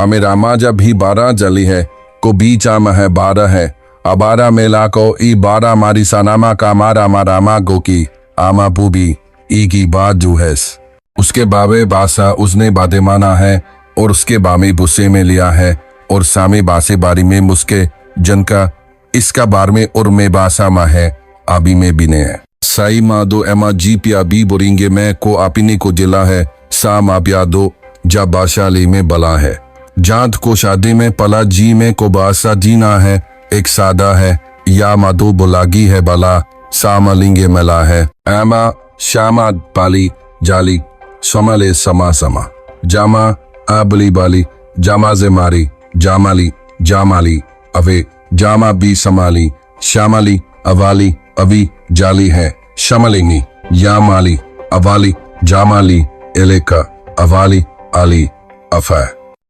अमेरामा जब ही 12 जली है को बीच आम है 12 है अबारा मेला को ई 12 मारी सनामा का मारा मारामा गो की आमा पूबी ई की बात जो है उसके बाबे बासा उसने बादे माना है और उसके बामे बुस्से में लिया है और सामे बासे बारी में मुस्के जनका इसका बार में और में बासा मा है आबी में बिने है साई मा दो एमा जी पिया बी बोरिंगे मैं को आपिने को जिला है सा मा पिया दो जा बाशाली में बला है जात को शादी में पला जी में को बासा जीना है एक सादा है या मा दो बुलागी है बला सा मलिंगे मला है एमा श्यामा पाली जाली समले समा समा जामा आबली बाली जामा जे मारी जामाली जामाली अवे जामा बी समाली श्यामाली अवाली अवी जाली है शमलिंगी यामाली अवाली जामाली एलेका अवाली आली अफा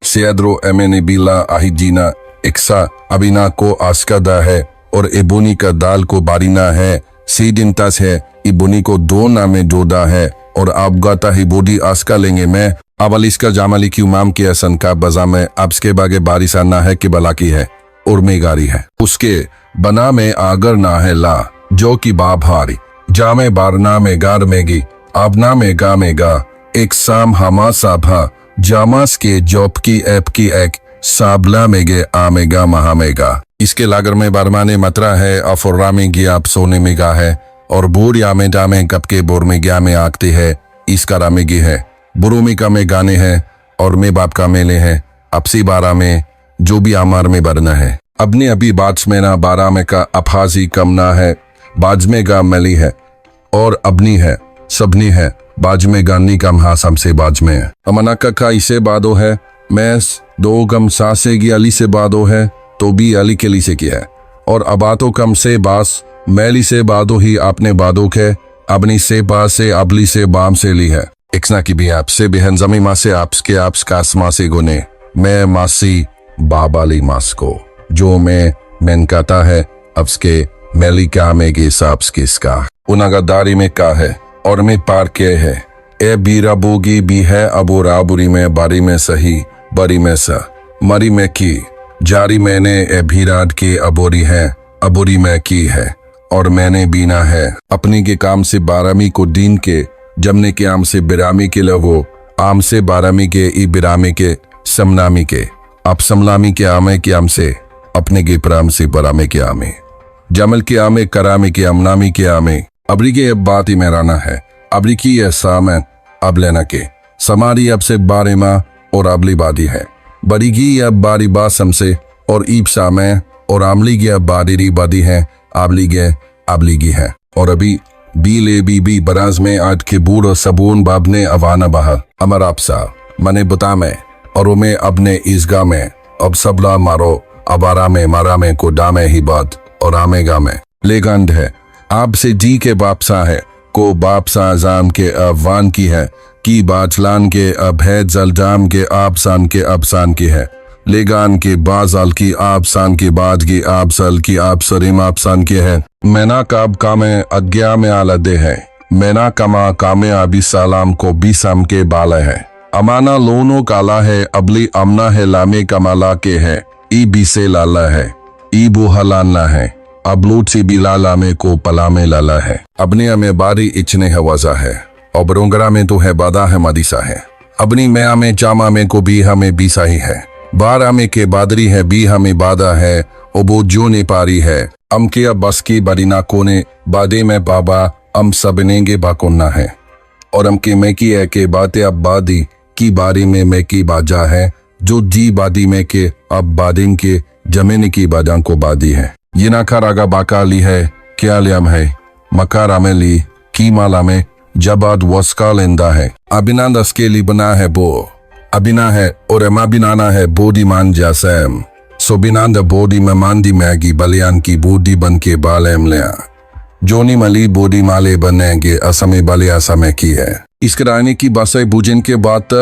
सेद्रो एमेने बिला आहिजीना इक्सा अबिना को आस्कदा है और इबुनी का दाल को बारीना है सीडिंतस है इबुनी को दो नामे जोदा है और आपगाता ही बोडी आस्का लेंगे मैं अवलिस का जामाली की उमाम की असन का बजा में आपके बागे बारिशा ना है कि बला की है और मेगारी है उसके बना में आगर ना है ला जो की बाप हारी जामे बारना में गार मेगी आबना में गा मेगा एक साम हमा साभा जामास के जॉब की ऐप की एक साबला मेगे आमेगा महामेगा इसके लागर में बरमाने मतरा है अफुर्रा में गया आप सोने में गा है और बोर या में डामे कप के बोर में गया में आगते है इसका रामेगी है बुरुमी का में गाने हैं और में बाप का मेले है अपसी बारा में जो भी आमार में बरना है अपनी अभी बाज में ना बारा में का अफाजी कमना है बाज में गा मेली है और अपनी है सबनी है बाज में गानी कम हासम से बाज में है अमना का इसे बादो है मैं दो गम सासे की अली से बादो है तो भी अली के ली से किया है और अबातो कम से बास मैली से बादो ही आपने बादो के अपनी से बास से अबली से बाम से ली है इक्सना की भी आपसे बेहन जमी माँ से आपके आप्स का आसमा से गुने मैं मासी बाबाली मास को जो मैं कहता है अब्सके मैली क्या में के साप्स किसका उनागदारी में का है और में पार के है ए बीरा बोगी भी है अबो राबुरी में बारी में सही बरी में सा मरी में की जारी मैंने ए भीराट के अबोरी है अबोरी में की है और मैंने बीना है अपनी के काम से बारामी को दीन के जमने के आम से बिरामी के लगो आम से बारामी के ई बिरामी के समनामी के अब समलामी के आमे के आम से अपने के प्राम से बरामे के आमे जमल के आमे करामे के अमनामी के आमे अबरी के अब बात ही मेराना है अबरी की यह सामन अब लेना के समारी अब से बारे माँ और अबली बादी है बड़ी की अब बारी बासम से और ईब सामे और आमली की अब बारी बादी है आबली की है और अभी बीले बीबी बराज में आठ के बूढ़ और सबून बाब ने अवाना बहा अमर आपसा मने बुता में और उमे अपने ईसगा में अब सबला मारो अबारा में मारा में को डामे ही बात और आमेगा में लेगंड है आपसे जी के बापसा है को बापसा जाम के अवान की है की बाचलान के अभैद जलजाम के आपसान के अबसान की है लेगान के बाजाल की आपसान की बाज की आपसल की आपसरिम आपसान की है मैना काब कामे अज्ञा में आलदे है मैना कमा कामे आबी सालाम को बीसम के बाला है अमाना लोनो काला है अबली अमना है लामे कमाला के है ई बीसे लाला है ई बुहलाना है अबलूट सी बिलाला में को पला में लाला है अपने हमें बारी इचने है वजा है और बरोंगरा में तो है बादा है मदीसा है अपनी मैं में चामा में को भी हमें बीसा ही है बारा में के बादरी है भी हमें बादा है ओ वो जो ने पारी है अम के अब बस की बरीना कोने बादे में बाबा अम सबनेंगे बाकोन्ना है और अम के मैं की है के बातें अब बादी की बारी में मैं की बाजा है जो जी बादी में के अब बादिंग के जमीन की बाजा को बादी है ये नाखा रागा बाकाली है क्या लियाम है मकारा में ली की माला में जबाद वस्का लेंदा है अबिना दस के लिए बना है बो अबिना है और एमा बिनाना है बोडी मान जासैम सो बिना द बोडी में मांदी मैगी बलियान की बोडी बन के बालेम लिया जोनी मली बोडी माले बनेंगे असमे बलिया समय की है इस कराने की बासा बूजन के बाद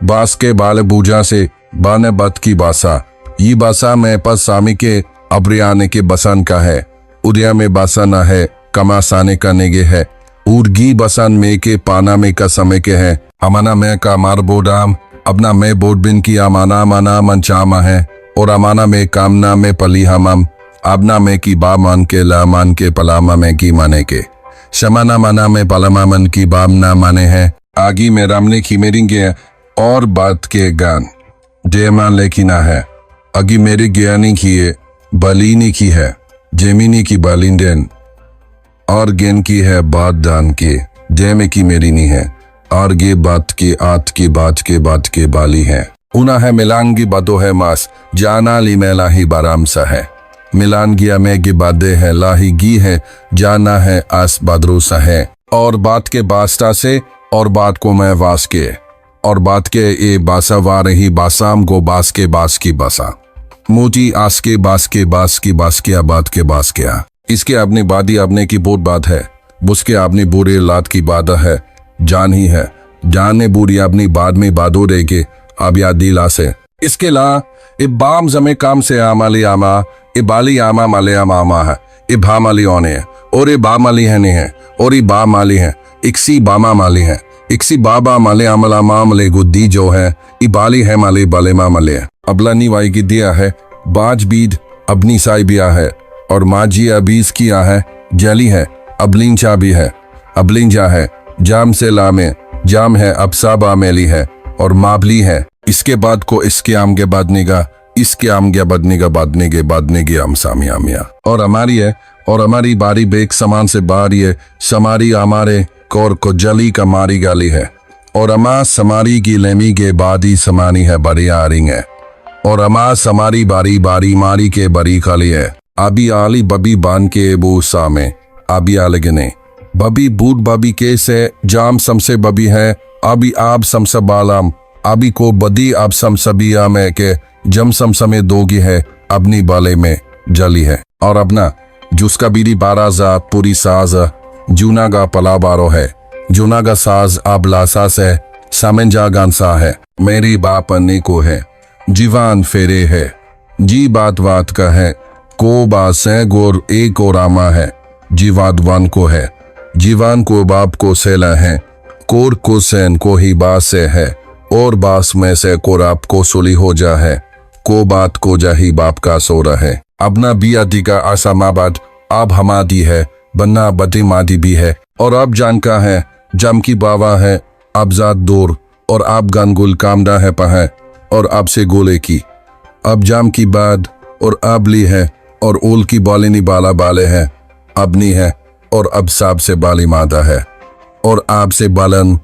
बास के बाल बूजा से बाने बत की बासा ये बासा में पस सामी के अब्रियाने के बसन का है उरिया में बासा न है कमासाने का नेगे है उर्गी बसन में के पाना में का समय के है अमाना में का मार बोडाम अपना मैं बोट बिन की अमाना माना मनचामा है और अमाना में कामना में पली हमम abna में की बा मान के ला मान के पलामा में की माने के शमाना माना में पलामा मन की बाम ना माने हैं आगी में रामने की मेरिंगे और बात के गान जेमा लेकिना है अगी मेरी ज्ञानी की है बलीनी की है जेमिनी की बालिंदेन और गेन की है बात दान के जेमे की मेरी नी है और गे बात के आत के बात के बाली है उना है मिलांगी बादो है मास जाना ली में लाही बाराम सा है मिलान गिया में गी बादे है लाही गी है जाना है आस बादरो सा है और बात के बास्ता से और बात को मैं वास के और बात के ए बासा वा रही बासाम को बास की बासा मोटी आस के बास की बास के बात के बास क्या इसके अपनी बादी अपने की बहुत बात है बुसके अपनी बुरे लात की बात है जान ही है जान ने बुरी अपनी बाद में बादो रह के अब याद दिला से इसके ला ए बाम जमे काम से आमाली आमा ए बाली आमा माले आमा है ए भा माली ओने है और ए बा माली है नहीं है और ए बा माली है इक्सी बामा माली है इक्सी बाबा माले अमला मामले गुद्दी जो है ई बाली है माले बाले मामले अबला नी वाई की दिया है बाज बीद अपनी साई बिया है और माजी अबीज किया है जली है अबलिंचा भी है अबलिंजा है जाम से लामे जाम है अबसाबा मेली है और माबली है इसके बाद को इसके आम के बादने का इसके आम के बादने के आम सामिया मिया और हमारी है और हमारी बारी बेक समान से बारी है समारी हमारे कौर को जली का मारी गाली है और अमा समारी की लेमी के बादी समानी है बरिया रिंग है और अमा समारी बारी मारी के बरी खाली है आबी आली बबी बान के बू सामे आबी आलगने बबी बूट बबी के से जाम समसे बबी है आबी आब समस बालाम आबी को बदी आब समसबिया में के जम समसमे दोगी है अपनी बाले में जली है और अपना जुसका बीरी बाराजा पूरी साज जूना का पला बारो है जूना का साज अब लासास है सामेंजा गांसा है मेरी बाप अन्ने को है जीवान फेरे है जी बात का है को बास है गोर एक और आमा है जीवादवान को है जीवान को बाप को सेला है कोर को सैन को ही बास से है और बास में से कोराप को सुली हो जा है को बात को जा ही बाप का सोरा है अपना बियादी का आसामाबाद अब हमादी है बन्ना बटी मादी भी है और अब जान का है जम की बावा है अब जात दूर और अब गनगुल कामदा है पहा और अब से गोले की अब जाम की बाद और अब ली है और ओल की बालिनी बाला बाले है अपनी है और अब साब से बाली मादा है और आप से बालन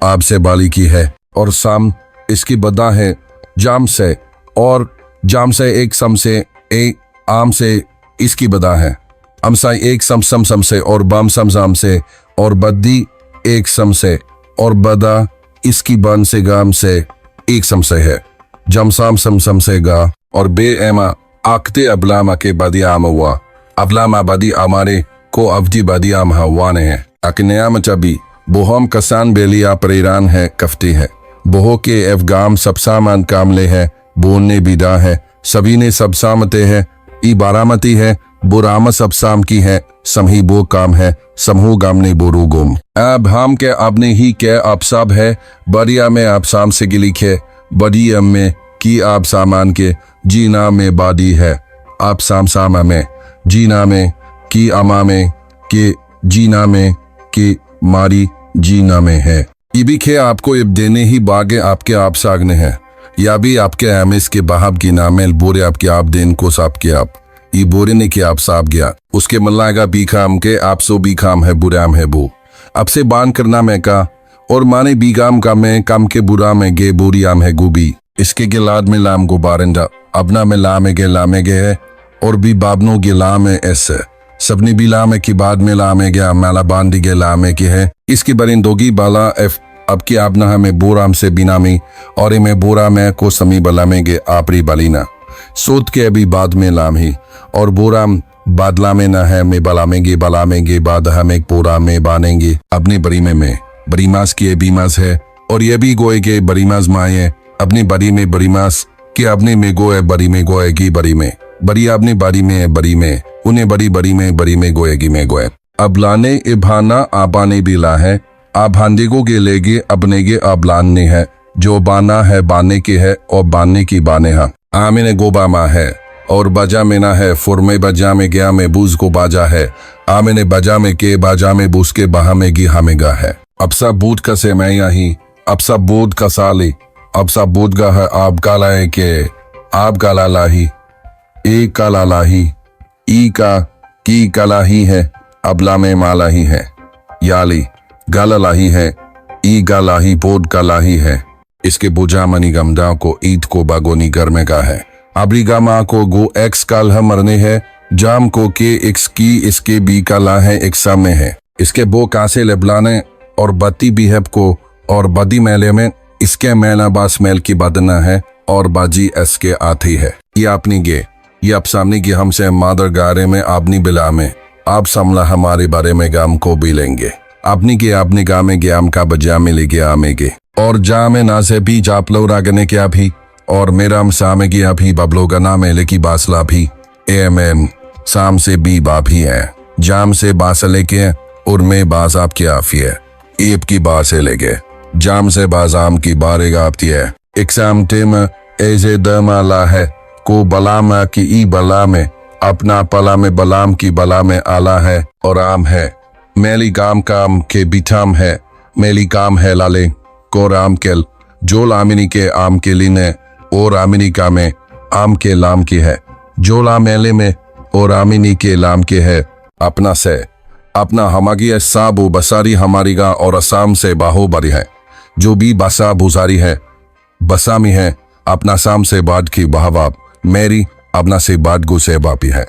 आप से बाली की है और साम इसकी बदा है जाम से और जाम से एक सम से एक आम से इसकी बदा है अमसाई एक सम से और बम सम से और बद्दी एक सम से और बदा इसकी बन से गाम से एक सम से है जमसाम सम से गा और बे एमा आकते अबलामा के बदियाम हुआ अबलामा बदी हमारे को अवधि बदियाम हवाने है अकनयाम चबी बोहम कसान बेलिया परेरान है कफ्ती है बोहो के अफगाम सब सामान कामले है बोलने बिदा है सभी ने सब सामते है ई बारामती है बुराम सब साम की है समही बो काम है समूह गाम ने बोरू गुम अब हम के आपने ही के आप सब है बरिया में आप साम से गिलिखे बड़ी में की आप सामान के जीना में बादी है आप सामा में जीना में की अमा में के जीना में की मारी जीना में है ये भी खे आपको इब देने ही बागे आपके आप सागने हैं या भी आपके एमिस के बहाब की नामेल बोरे आपके आप देन को साप के आप ये बोरे ने के आप साप गया उसके मल्लागा बी खाम के आप सो बी खाम है बुराम है बो अब से बान करना मैं का और माने बीगाम का मैं काम के बुरा में गे बुरियाम है गुबी इसके गिलाद में लाम गो बारिंदा अपना में लामे गे है और भी बाबनों के लामे ऐसे सबने भी लामे की बाद में लामे गया माला बांधी के लामे की है इसकी बरिंदोगी बाला एफ अब की आपना हमें बोराम से बिनामी और इमें बोरा में को समी बलामेंगे आपरी बलीना सोत के अभी बाद में लाम ही और बोराम बादला में न है में बलामेंगे बाद हमें बोरा में बानेंगे अपनी बरीमे में बरीमास की बीमास है और ये भी गोए के बरीमास माए अपनी बरी में बरीमास के अपने में गोए बरी में गोएगी बरी में बरी अपनी बारी में बरी में उन्हें बरी में गोएगी में गोए अब लाने इभाना आबाने भी ला है आप हांडिगो के लेगे अपने गे अब लाने है जो बाना है बाने की है और बाने की बाने हा। आमिने गोबा मा है और बजा में ना है, फुर में बजा में गया में बूज को बाजा है। आमिने बजा में के बाजा में बूज के बहा में गी हमेगा है। अब सब बूद का से मैं यही, अब सब बूद का साली, अब सब बूद का है आप का लाए के, आप का लाही, ए का लाही, ई का की कलाही है, अबला में मालाही है, याली गालाही है, ई गालाही बोध कलाही है। इसके बुझा मनी गमदा को ईद को बागोनी घर में का है। अब्रिगा माँ को गो एक्स काल है मरने है, जाम को के एक्स की इसके बी काला है एक सामने है। इसके बो कासे लेबलाने और बत्ती बिहेब को और बदी मेले में इसके मेला बास मेल की बदना है और बाजी एस के आती है। ये अपनी गे ये अब सामने की हमसे मादर गारे में आपनी बिला में आप समला हमारे बारे में गाम को भी लेंगे। अपनी के अपने गाँव में ग्याम का बजा में लेके आमेगे और जा में ना से भी जाप लो रागने क्या भी और मेरा सामे की अभी बबलो गना में लेकी बासला भी एम शाम से भी बाभी है, जाम से बासले के और में बाज आप की आफी है, ईब की बासे लेके जाम से बाजाम की बारेगा आपती है। एग्जाम टेम ऐसे दमाला है को बलाम की ई बला में अपना पला में बलाम की बला में आला है और आम है। मेली काम काम के बिठाम है, मेली काम है लाले को राम केल जो लामिनी के आम के लिने और आमिनी का में आम के लाम की है, जो ला मेले में और आमिनी के लाम के है। अपना से अपना हमागी साबो बसारी हमारी गा और असम से बाहो बरी है, जो भी बसा बुजारी है बसामी है। अपना शाम से बाद की बहवाब मेरी अपना से बाद गुसे बापी है,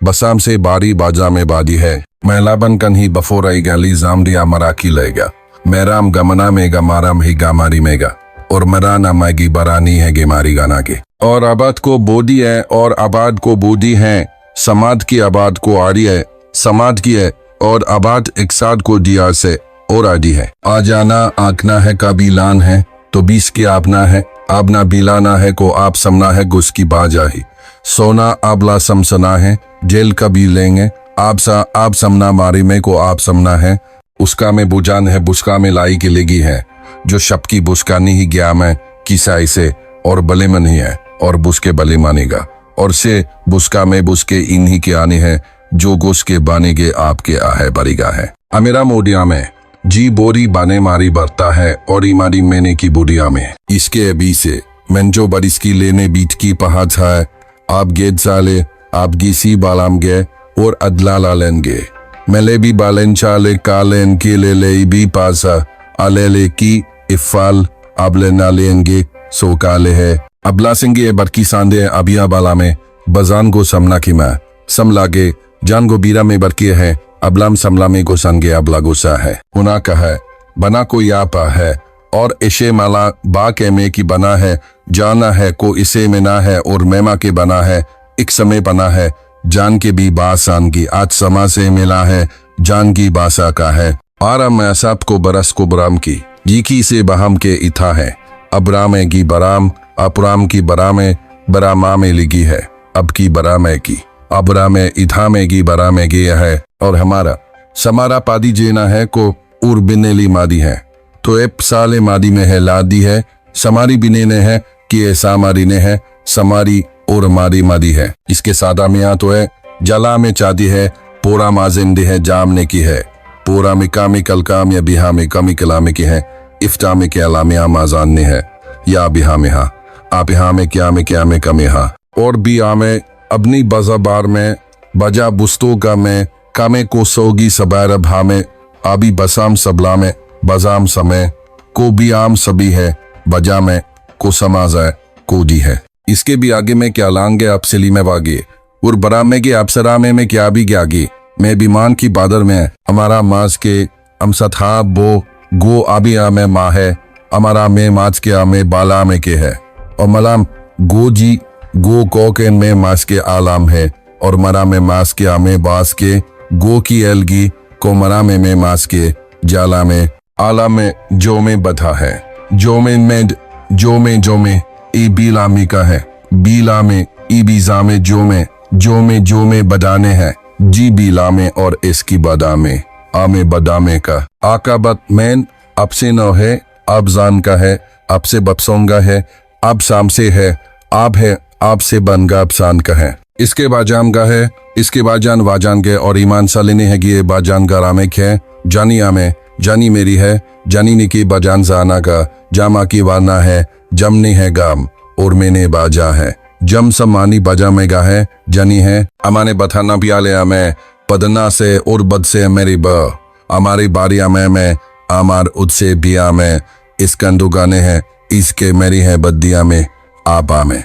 बसाम से बारी बाजा में बादी है। मैला बन कन ही बफोराई गली जामदिया मराकी लेगा, मैराम गमना में गमाराम ही गामारी मेगा और मराना मैगी बरानी है गेमारी गाना के। और आबाद को बोदी है और आबाद को बोदी है, समाद की आबाद को आड़ी है, समाद की है और आबाद एक साथ को दिया से और आदि है। आ जाना आंकना है का बीलान है तो 20 की आपना है, आपना बिलाना है को आप समना है गुस की बाजा ही। सोना आबला समसना है जेल का भी लेंगे, आप समना मारी में को आप समना है। उसका में बुजान है बुस्का में लाई की लेगी है, जो शब की बुस्कानी ही गया मैं किसाई से और बले मन ही है और बुसके बले मानेगा और से बुस्का में बुसके इन्हीं के आने हैं, जो गुस के बाने के आपके आहे बरीगा है। अमेरा मोडिया में जी बोरी बाने मारी बरता है और इमारी मैंने की बुढ़िया में इसके अभी से मंजो बरिस की लेने बीट की पहाड़ है। आप गेद साले आप गिसी बालाम गे और अदला लालेन गे मेले भी बालेन चाले कालेन के ले भी पासा आले ले की इफाल आबले नालेन गे सो काले है। अबला सिंगे बरकी सांदे अबिया बाला में बजान को समना की मैं समला गे जान गो बीरा में बरकी है, अबलाम समला में को संगे अबला गुस्सा है। उना का है बना को यापा है और इशे माला बा के में की बना है, जाना है को इसे में ना है और मेमा के बना है, एक समय बना है जान के भी बासान की आज समा से मिला है, जान की बासा का है। आराम में सब को बरस को बराम की जीकी से बहम के इथा है, अबरामे की बराम अपराम की बरामे बरामा में लिगी है, अब की बरामे की अबरा में इथा में की बरा में गया है और हमारा समारा पादी जेना है को उर बिनेली मादी है तो एप साले मादी में है लादी है, समारी बिने ने है कि ऐसा मारी ने है, समारी और मारी मादी है। इसके सादा मियाँ तो है जला में चादी है, पोरा माजिंदी है जामने की है, पोरा में कामी कलकाम या बिहा में कमी कलामे की है, इफ्ता में क्या लामिया माजान ने है या बिहा में हा आप यहाँ में क्या में कमी हा और भी आमे अपनी बजाबार में बजा बुस्तों का में कामे को सोगी सबार भा में आबी बसाम सबला में बजाम समय को भी आम सभी है, बजा में को समाज है को दी है। इसके भी आगे में क्या लांगे आप सिली में वागे और बरा में के अप्सरा में क्या भी ग्यागी मैं बीमान की बादर में हमारा माज के अमसथा बो गो आबी आमे माँ है, हमारा में माज के आमे बाला में के है और मलाम गो जी गो कोकेन में मास के आलाम है और मरा में मास के आमे बास के गो की एलगी को मरा में मास के जाला में आला में जो में बधा है, जो में ई बीलामी का है, बीला में ई बीजा में जो में बदाने है, जी बीला में और इसकी बदा में आमे बदामे का आकाबत मैन अब से न है अब जान का है, आपसे बपसोंगा है, आप शाम से है, आप है, आपसे बनगा अपसान का है। इसके बाजाम गा है, इसके बाजान वाजान के और ईमान सालिने है गिए बाजान का रामेक है, जानी आमे, जानी मेरी है, जानी ने की बाजान जाना का, जामा की वाना है, जमनी है गाम, और मैंने बाजा है, जम समानी बाजा में गा है, जानी है, अमाने बथाना पियाले आमे, पदना से और बद से मेरी ब, हमारी बारिया में मैं, आमार उदसे बिया में, इस कंदू गाने हैं, इसके मेरी है बद्दिया में, आपा में।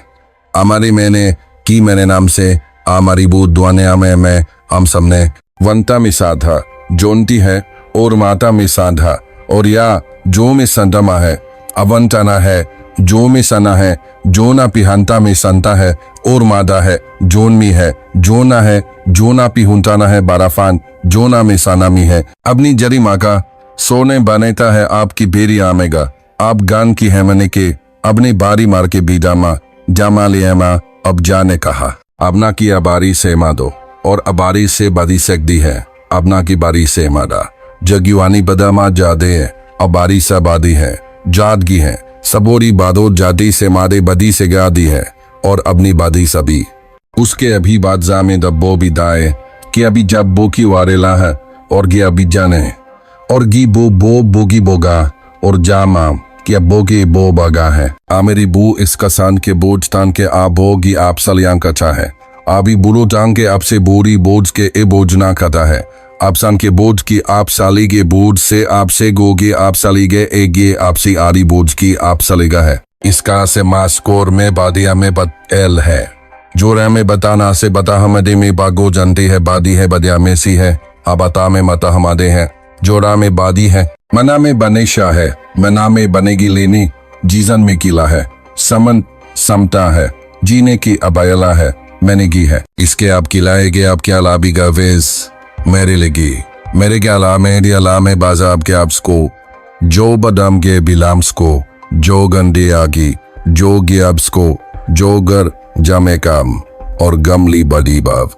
हमारी मैंने की मेरे नाम से, हमारी बूद दुआने में मैं, हम सबने वंता में साधा, जोनती है, और माता में साधा, और या जो में संतमा है, अवंतना है, जो में सना है, जो ना पिहंता में संता है, और मादा है, जोन में है, जो ना है, जो ना पिहुंताना है, बाराफान, जो ना में साना में है, अपनी जरी माँ का, सोने बनेता है आपकी बेरी आमेगा, आप गान की है मने के, अपनी बारी मार के बीदामा, जामा लिया माँ, अब जाने कहा, अपना की अबारी से मादो, और अबारी से बदी सकती है, अपना की बारी से मादा, जगयुआनी बदामा जादे है, अबारी सा बादी है, जादगी है, सबोरी बादो जादी से मादे बदी से गादी है, और अपनी बादी सभी, उसके अभी बादजा में दब्बो भी दाए, कि अभी जब बो की वारेला है, और गे अभी जाने, और गी बो बोगी बोगा, और जामा कि अब बोगी बो बगा है, आ मेरी बू इस कसान के बोझ तान के आ बोगी आप सलियां कचा है, आबी बुलो टांग के आपसे बोरी बोझ के ए बोझ ना कता है, आप सान के बोझ की आप साली के बोझ से आपसे गोगे आप साली गे एगे आपसी आरी बोझ की आप सलेगा है, इसका से मास्कोर में बादिया में बदल है, जो रह में बताना से बता हमदे में बागो जानती है, बादी है बदिया में सी है, आबता में मता हमादे हैं, जोड़ा में बादी है, मना में बनेशा है, मना में बनेगी लेनी, जीजन में किला है, समन समता है, जीने की अबायला है, मैंने की है, इसके आप किलाएगे आप क्या लाबी गवेज, मेरे लगी, मेरे क्या ला मेरी अला में बाजा आपके आप्स को, जो बदाम के बिलाम्स को, जो गंदे आगी, जो गियाब्स को, जो गर जामे काम, और गमली बड़ी बाव,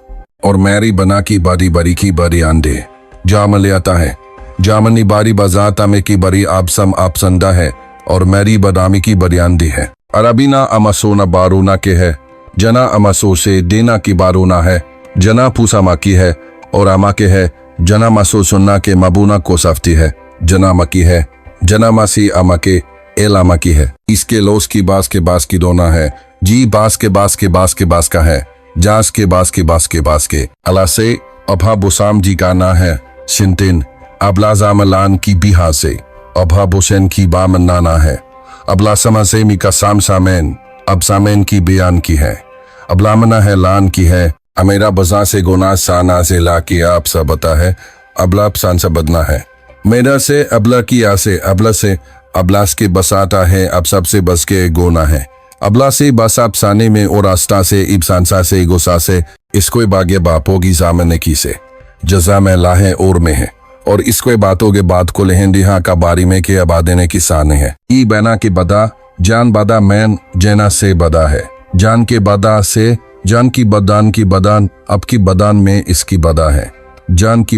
और मैरी बना की बड़ी बड़ी की बड़ी आंडे, जामल आता है, जामनी बारी बाजाता में की बड़ी आपसम आपसंदा है, और मैरी बदामी की बरियांदी है, अरबीना अमसोना बारूना के है, जना अमसो से देना की बारूना है, जना पूसा मा की है, और अमा के है, जना मसो सुन्ना के मबूना को सफ्ती है, जना मकी है, जना मसी अमा के एलामा की है, इसके लोस की बास की दोना है, जी बास के बास का है, जास के बास के, अला से अभा बुसाम जी का ना है, सिंतिन अबला जामलान की बिहा से, अभा बुसैन की बामन नाना है, अबला समासेमी का साम सामेन, अब सामेन की बयान की है, अबला मना है लान की है, अमेरा बजा से गोना साना से ला की आप सा बता है, अबला सान सा बदना है, मेरा से अबला की आसे, अबला से अबलास के बसाता है, अब सबसे बस के गोना है, अबला से बसाप साने में और आस्था से इबसानसा से गुस्सा से, इसको बागे बापो की सामने की से, जजा में लाहे और में है, और इसको बातों के बाद को लेहंदिहा का बारी में के आबादेने की साने है, ई बैना के बदा, जान बदा मैन जैना से बदा है, जान के बदा से, जान की बदान अब की बदान में इसकी बदा है, जान की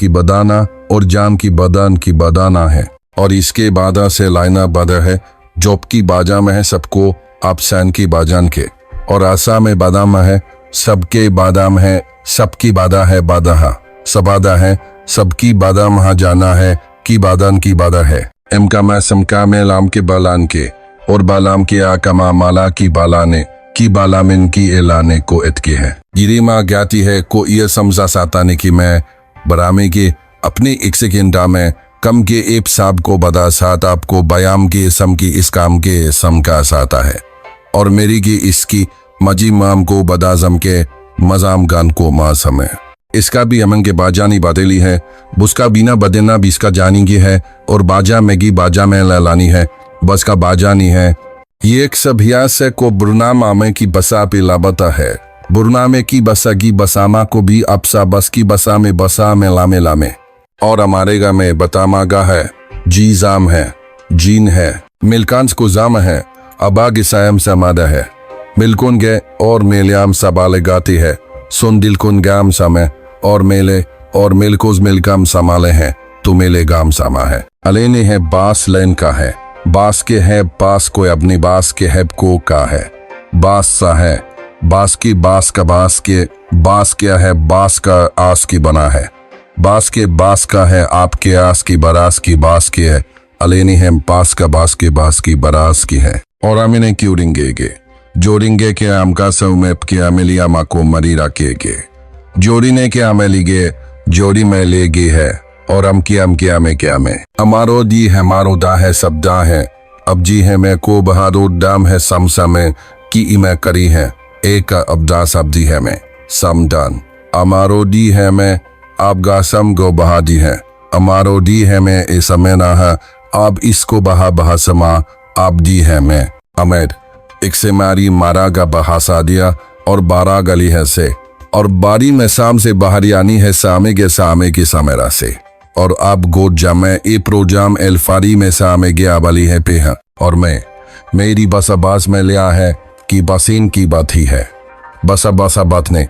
बदाना और जान की बदान की बदाना है, और इसके बादा से लाइना बदा है, जोप की बाजा में है सबको आप सैन की बाजान के, और आसा में बादाम है, सबके बादाम है, सबकी बादा है बादहा, सबादा है, सबकी बादाम हा जाना है, की बादान की बादा है, एमका मैं समका में लाम के बालान के, और बालाम के आकमा माला की बालाने, की बालामिन की एलाने को इतके है, गिरिमा ज्ञाती है को ये समझा साताने की मैं, बरामे के अपनी एक सेकेंडा में, कम के एप साब को बदा साथ आपको बयाम के सम की इस काम के सम का साता है, और मेरी की इसकी मजी माम को बदाजम के मजाम गान को माँ समय, इसका भी अमन के बाजानी बातेली है, बुसका बीना बदेना भी इसका जानी की है, और बाजा मैगी बाजा में लानी है, बस का बाजानी है, ये एक सभिया से को बुरना मामे की बसा पे लाबता है, बुरना में की बसागी बसामा को भी अपसा बस की बसा में लामे, और हमारे गा में बतामा गा है, जी जाम है, जीन है, मिलकांस को जाम है, अबा गिसायम समादा है, मिलकुन गे और मेलियाम सबाले गाती है, सुन दिलकुन गाम समय, और मेले और मिलकुज मिलकाम समाले हैं, तो मेले गाम समा है, अलेने है बास लेन का है, बास के है पास को अपनी बास के है को का है बास सा है बास की बास का बास के बास क्या है बास का आस की बना है बास के बास का है आपके आस की बरास की बास की है अलेनी है पास का बास की बरास की है और अमिने क्यूरिंगे जोड़ेंगे के आम का सौमेप के अमिलिया मा को मरी रखेगे जोड़ी ने क्या में लिगे जोड़ी में लेगी है और हम क्या में हमारो दी है मारो दा है सब दा है अब जी है मैं को बहादो दाम है समसा में की इमे करी है एक का अब्दा सब्जी है मैं समदान अमारो दी है मैं आप गासम गो बहा दी है अमारो दी है मैं ए समय ना है आप इसको बहा समा आप दी है मैं अमेर एक से मारी मारा गा बहासा दिया और 12 गली है से और बारी में शाम से बाहर यानी है सामे की सामेरा से और आप गोद जामे ए प्रोजाम एल्फारी में सामे गया वाली है पे है और मैं मेरी बसाबास में लिया है कि बसीन की बात ही है बसा बात ने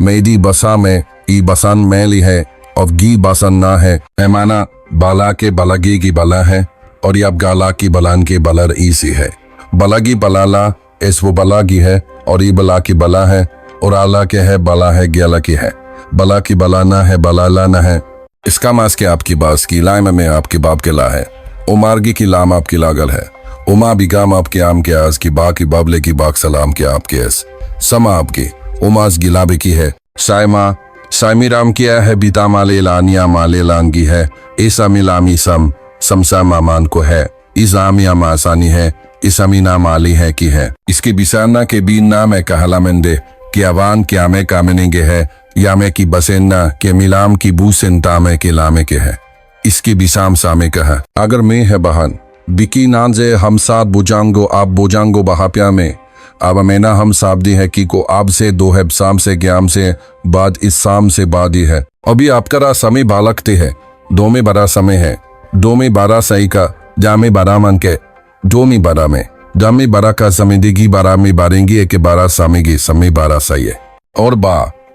मेरी बसा में ई बसान में ली है और गी बसन ना है पैमाना बाला के बलगी की बला है और अब गाला की बलान के बलर ई सी है बलगी बलाला इस वो बलागी है और ई बला की बला है और आला के है बला है ग्याला की है बला की बला ना है बलाला ना है इसका मास के आपकी बास की लाइम में आपके बाप के ला है उमारगी की लाम आपकी लागल है उमा बिगाम आपके आम के आज की बा की बाबले की बाग सलाम के आपके एस समा आपकी उमास गिलाबे की है साइमा साइमी राम किया है बीता माले लानिया माले लानगी है ऐसा मिलामी समसा मामान को है इस आमिया मासानी है इस अमीना माली है की है इसके बिसाना के बीन नाम है कहला मंदे कि अवान क्या में कामनेंगे है या में की बसेन्ना के मिलाम की बूसेंता में के लामे के है इसकी बिसाम सामे कहा अगर मैं है बहन बिकी नांजे हम साथ बुजांगो आप बुजांगो बहाप्या में अब मैना हम साबदी है कि को आप से दो है शाम से ज्ञाम से बाद इस शाम से बाद ही है अभी आपका समय बालकते है दो में बड़ा समय है दो में 12 सही का जामे 12 मन के दो में 12 में जामे 12 का समय देगी 12 में 12 के 12 सामेगी समय 12 सही है और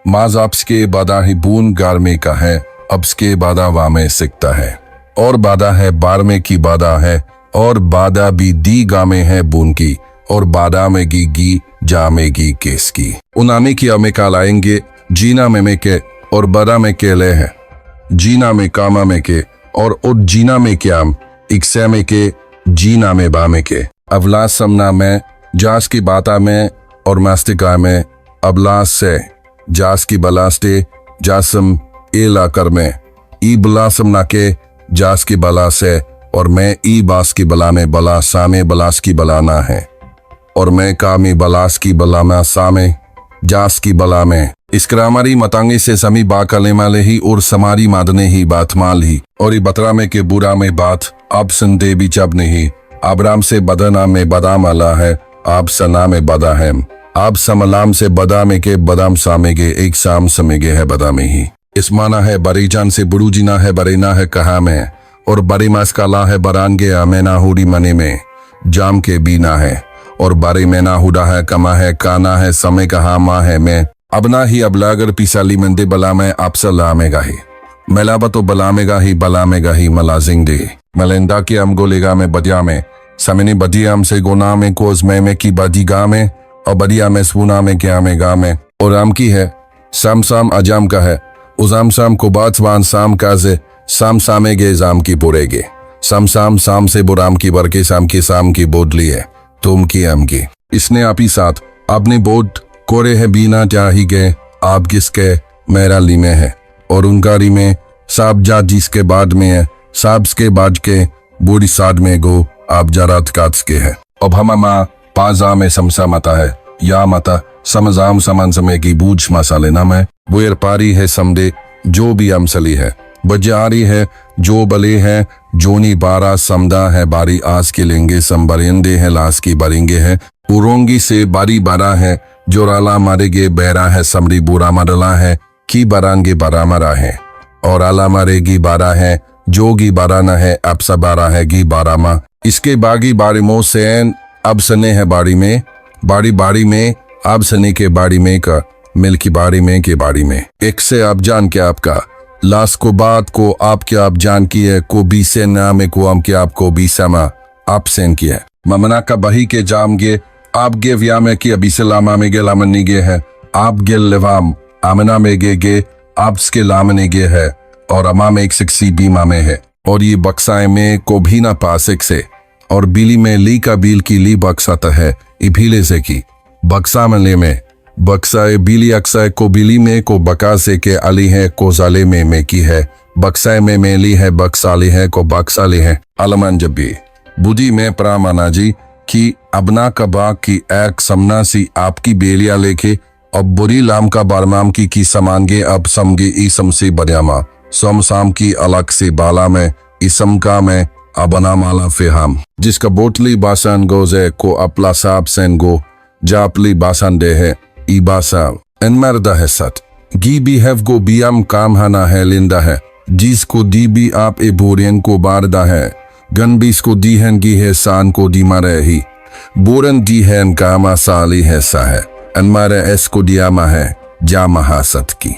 माज आपस के बादा ही बून गार में का है अब्स के बादा वा में सिकता है और बादा है बार में की बादा है और बादा भी दी गा में है बून की और बादा में गी जा में गी केस की उनामी की अमे का लाएंगे जीना में के और बदा में के ले है जीना में कामा में के और जीना में क्याम इक्से में के जीना में बा में के अवलास समना में जास की बाता में और मास्तिका में अबलास से जास की बलास्ते जासम ए लाकर में ई बलासम ना के जास की बला से और मैं ई बास की बला में बला सामे बलास की बला ना है और मैं कामी बलास की बला में सामे जास की बला में इसक्रामारी मतंगे से समी बाकले माले ही और समारी मादने ही बात माल ही और ई बतरा में के बुरा में बात अब संदे भी जब नहीं आबराम से बदना में बदाम अला है आप सना में बदा है आप समलाम से बदा में के बदाम सामे के एक शाम समेगे है बदा में ही इस माना है बरी जान से बुरू जीना है बरेना है कहा में और बरी मास का ला है बरान के आमेना हुडी मने में जाम के बीना है और बारे में ना हुडा है कमा है काना है समय कहा माँ है मैं अब ना ही अबला अगर पिसाली मंदे बला में आपसा लामेगा ही मैलाबा तो बलामेगा ही बलामेगा ही मलाजिंग दे मलेंदा के हम गोलेगा में बदिया में समने बदिया हम से गोना में कोज में की बदी गा में और बदिया में सुना में क्या में गा में और राम की है साम साम अजाम का है उजाम साम को बातवान साम का से साम सामे गे जाम की बुरेगे साम साम से बुराम की बरके साम की बोदली है तुम की हम की इसने आप ही साथ अपने बोध कोरे है बीना जा ही गए आप किसके मेरा ली में है और उनका री में साब जा जिसके बाद में है साब्स के बाद के बूढ़ी साद में गो आप जरात काच के है अब हम पाजा में समसा मता है या मता समझाम समान समय की बूझ मसाले नाम है वो पारी है समदे जो भी अमसली है बजारी है जो बले है जोनी 12 समदा है बारी आस के लेंगे संबरेंदे है लाश की बरेंगे है उरोंगी से बारी बारा है जो राला मारेगे बहरा है समरी बुरा मरला है की बरांगे बारा मरा है और आला मारेगी बारा है जोगी बारा न है अब सा बारा है गी बारा मा इसके बागी बारी मो से अब सने है बाड़ी में अब सने के बाड़ी में का मिल की बाड़ी में के बाड़ी में एक से आप जान के आपका लाश को बात को आप क्या आप जान की है को बी से नाम को हम क्या आपको बी समा आप सेन की है ममना का बही के जाम गे आप गे व्या में की अभी से लामा में गे लामनी गे है आप गे लेवाम आमना में गे आपके लामने गे है और अमा में एक सिक्सी बीमा में है और ये बक्साए में को भी ना पासिक से और बिली में ली का बिल की ली बक्साता है इभीले से की बक्सा मले में बक्साए बिली अक्साए को बिली में को बका से के अली है को जाले में की है बक्साए में मेली है बक्साली है को बक्साली है अलमन जबी बुद्धि में प्रामाना जी कि अबना कबा की एक समना सी आपकी बेलिया लेके अब बुरी लाम का बारमाम की समानगे अब समगे इसम से बरियामा सम साम की अलग से बाला में इसम का में अबना माला फेहाम जिसका बोटली बासन गोजे को अपला साब सेन गो जापली बासन दे है ई बासा एनमरदा है सट गी बी हैव गो बियम काम हना है लिंदा है जिसको दी भी आप ए बोरियन को बारदा है गन बीस को दी है गी है सान को दी मारे ही बोरन दी है कामा साली है सा है अनमारे एस को दियामा है जा महासत की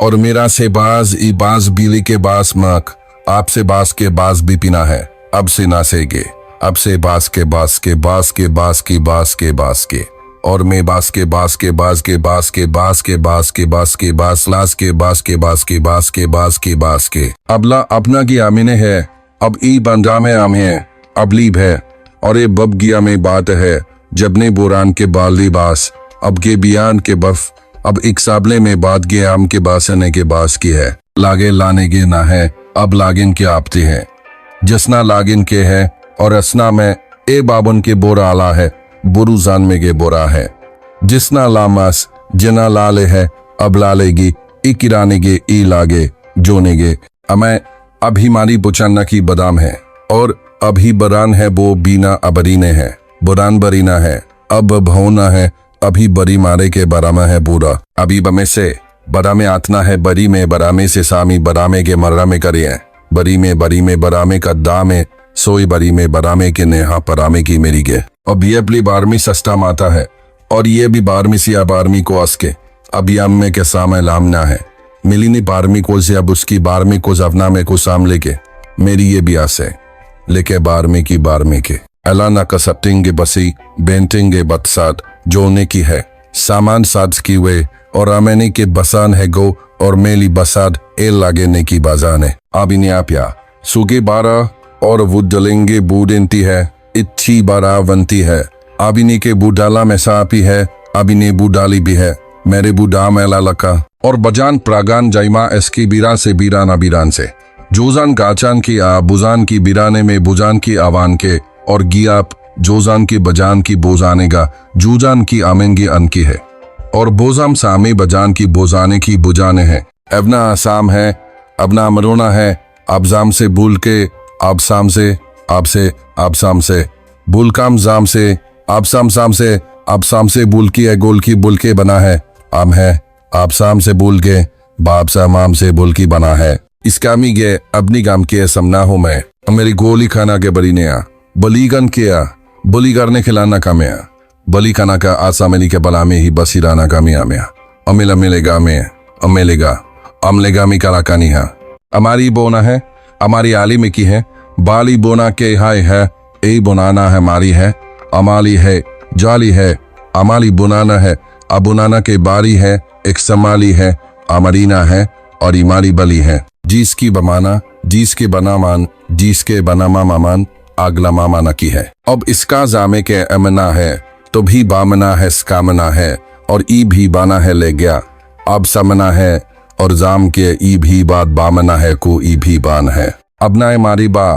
और मेरा से बाज ई बाज बिली के बास मक आपसे बास के बास भी पिना है अब से ना सेगे अब से बास के बास के बास के बास की बास के बास के और मैं बास के बास के बास के बास के बास के बास के बास के बास लास के बास के बास के बास के बास के बास के अबला अपना की आमिने है अब ई बंदा में आम है अब लीब है और ये बब गिया में बात है जबने बोरान के बाली बास अब के बियान के बफ अब एक साबले में बात गे आम के बासने के बास की है लागे लाने के ना है अब लागिन के आपती है जसना लागिन के है और असना में ए बाबन के बोरा आला है बुरु जान में गे बोरा है जिसना लामास जना लाले है अब लालेगी ई किराने गे ई लागे जोने गे अमै अभी मारी बुचन्ना की बदाम है और अभी बरान है वो बीना अबरीने है बुरान बरीना है अब भौना है अभी बरी मारे के बरामा है बूरा अभी बमे से बरा में आतना है बरी में बरामे से सामी बरामे के मर्रा में करिए बरी में बरामे का दा में सोई बरी में बरामे के नेहा परामे की मेरी गे अब ये अपनी 12वीं सस्ता माता है और ये भी 12वीं सिया 12वीं को अस्के अब ये अम्मे के सामने लामना है मिली नहीं 12वीं को से अब उसकी 12वीं को जफना में को साम लेके मेरी ये भी आस है लेके 12वीं की 12वीं के अलाना कसप्टिंगे बसी बेंटिंगे बतसाद जोने की है सामान साज की वे और अमेनी के बसान है गो और मेली बसाद एल लागेने की बाजान है आबिनी आप्या सुगे 12 और वुड डलेंगे बूडेंती है इच्छी बारा वंती है आबिनी के बुडाला में सापी है आबिनी बुडाली भी है मेरे बुडा मेला लका और बजान प्रागान जाइमा एसकी बीरा से बीराना बीरान से जोजान गाचान की आ बुजान की बिराने में बुजान की आवान के और गियाप जोजान की बजान की बोजानेगा जूजान की आमेंगी अन की है और बोजाम सामी बजान की बोजाने की बुजाने हैं अबना आसाम है अबना मरोना है आबजाम से बुल के आबसाम से आपसे आबसाम से बुलकाम जाम से आबसाम साम से आबसाम से बुल की है गोल की बुल के बना है आम है आबसाम से बुल के बाप सामाम से बुल की बना है इसकामी गे अपनी गाम के समना हूं मैं मेरी गोली खाना के बरी ने आ बलीगन किया बली करने खिलाना का में बली खाना का आसा मेली के बला में ही बसी राना का मिया में अमिला मिलेगा में अमेलेगा अमलेगा मी कलाकानी है हमारी बोना है हमारी आली में की है बाली बोना के हाय है ए बुनाना है मारी है अमाली है जाली है अमाली बुनाना है अबुनाना के बारी है एक समाली है अमरीना है और इमारी बली है जिसकी बमाना जिसके बनामान जिसके बनामा मामान आगला मामाना की है अब इसका जामे के अमना है तो भी बामना है स्कामना है और ई भी बाना है ले गया अब समना है और जाम के ई भी बात बामना है को ई भी बान है अपना मारी बा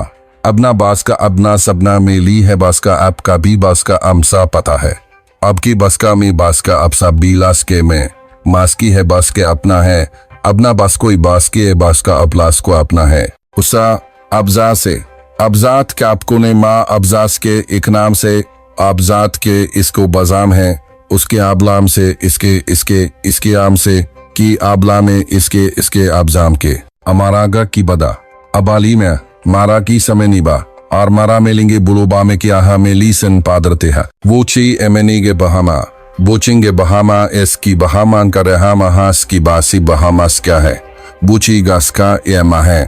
अपना बास का अपना सबना में ली है बास का अब का भी बास का अमसा पता है अब की बस का में बास का अपसा बीलास के में मास्की है बास के अपना है अपना बास कोई बास के बास का अपलास को अपना है उसा अबजा से अबजात के आपको ने माँ अबजास के एक नाम से अबजात के इसको बजाम है उसके आबलाम से इसके आम से की आबला में इसके अबजाम के अमारागा की बदा अबाली में मारा की समय निबा और मारा मेलेंगे बुलोबा में क्या हा मेली सन पादरते है वो ची एमनी के बहामा बोचिंगे बहामा इसकी बहामान का रेहामा हास की बासी बहामास क्या है बूची गास का एमा है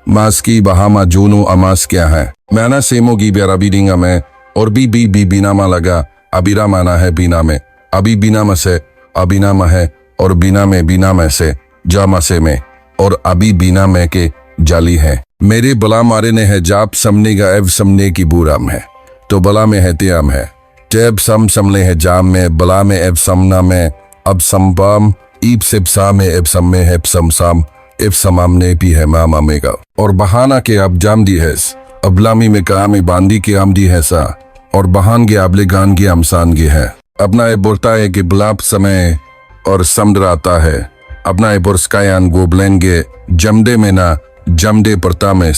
Maski bahama juno amas क्या है मैंने सेमो की बेरा बीडिंगा में और बी बिना मा लगा अबीरा माना है बिना में अभी बिना में से अबिना में है और बिना में से जामा से में और अभी बिना में के जाली है मेरे बला मारे ने है जाप समने का एव समने की बुराम है तो बला में है त्याम है टेब समले है जाम में बला में एव समना में अब संपाम ईब सिपसा में एव सम में है समसाम एव समामने भी है मामा में का और बहाना के अब जाम दी है अबलामी में काम में बांदी के आम दी है सा और बहान के आबले गान के अमसान के है अपना ये बोलता है कि बुलाप समय और समडराता है अपना ये बुरस्कायान गोबलेन के जमदे में ना जमदे परता में